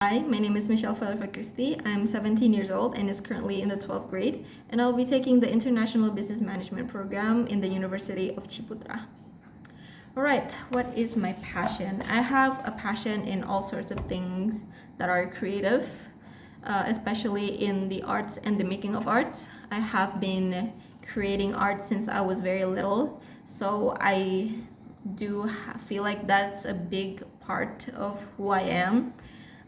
Hi, my name is Michelle Velove Christy. I'm 17 years old and is currently in the 12th grade, and I'll be taking the International Business Management program in the University of Ciputra. Alright, what is my passion? I have a passion in all sorts of things that are creative, especially in the arts and the making of arts. I have been creating art since I was very little, so I do feel like that's a big part of who I am.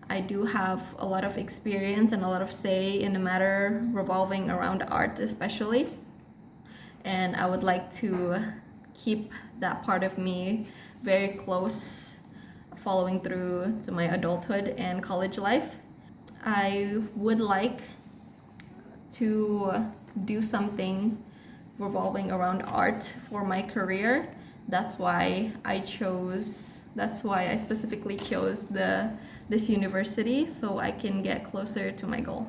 I do have a lot of experience and a lot of say in the matter revolving around art especially, and I would like to keep that part of me very close following through to my adulthood and college life. I would like to do something revolving around art for my career. That's why I specifically chose this university, so I can get closer to my goal.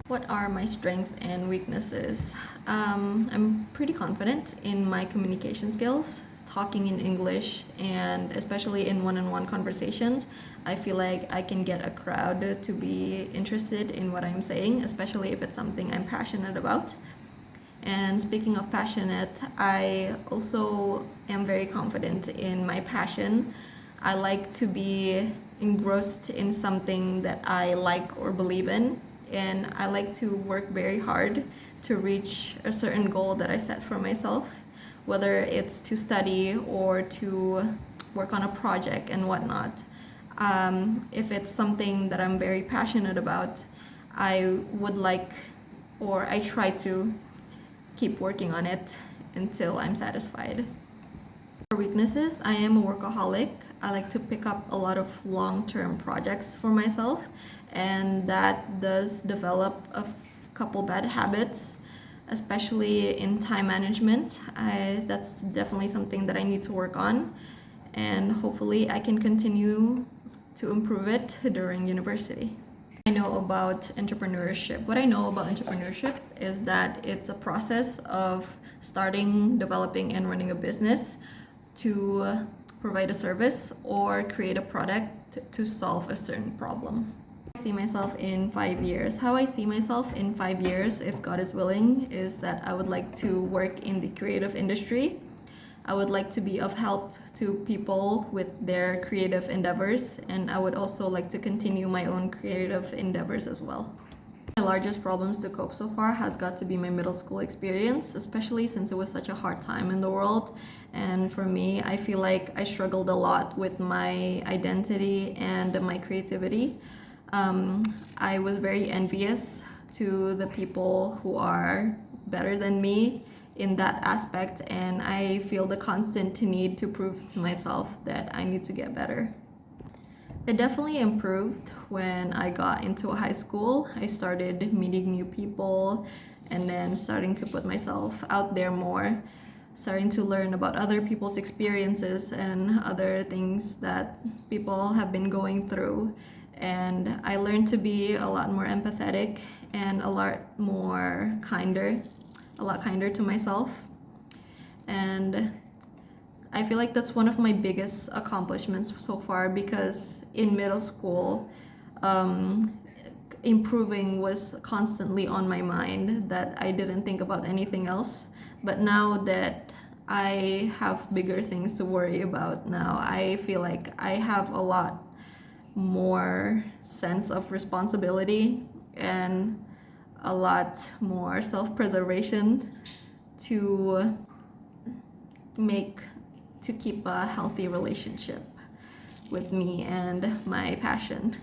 What are my strengths and weaknesses? I'm pretty confident in my communication skills, talking in English, and especially in one-on-one conversations. I feel like I can get a crowd to be interested in what I'm saying, especially if it's something I'm passionate about. And speaking of passionate, I also am very confident in my passion. I like to be engrossed in something that I like or believe in, and I like to work very hard to reach a certain goal that I set for myself, whether it's to study or to work on a project and whatnot. If it's something that I'm very passionate about, I would like, or I try to keep working on it until I'm satisfied. For weaknesses, I am a workaholic. I like to pick up a lot of long-term projects for myself, and that does develop a couple bad habits, especially in time management. That's definitely something that I need to work on, and hopefully I can continue to improve it during university. I know about entrepreneurship. What I know about entrepreneurship is that it's a process of starting, developing, and running a business to provide a service or create a product to solve a certain problem. I see myself in 5 years. How I see myself in 5 years, if God is willing, is that I would like to work in the creative industry. I would like to be of help to people with their creative endeavors, and I would also like to continue my own creative endeavors as well. My largest problems to cope so far has got to be my middle school experience, especially since it was such a hard time in the world. And for me, I feel like I struggled a lot with my identity and my creativity. I was very envious to the people who are better than me in that aspect, and I feel the constant need to prove to myself that I need to get better. It definitely improved when I got into high school. I started meeting new people and then starting to put myself out there more, starting to learn about other people's experiences and other things that people have been going through. And I learned to be a lot more empathetic and a lot kinder to myself. And I feel like that's one of my biggest accomplishments so far, because in middle school, improving was constantly on my mind, that I didn't think about anything else. But now that I have bigger things to worry about now, I feel like I have a lot more sense of responsibility and a lot more self-preservation to keep a healthy relationship with me and my passion.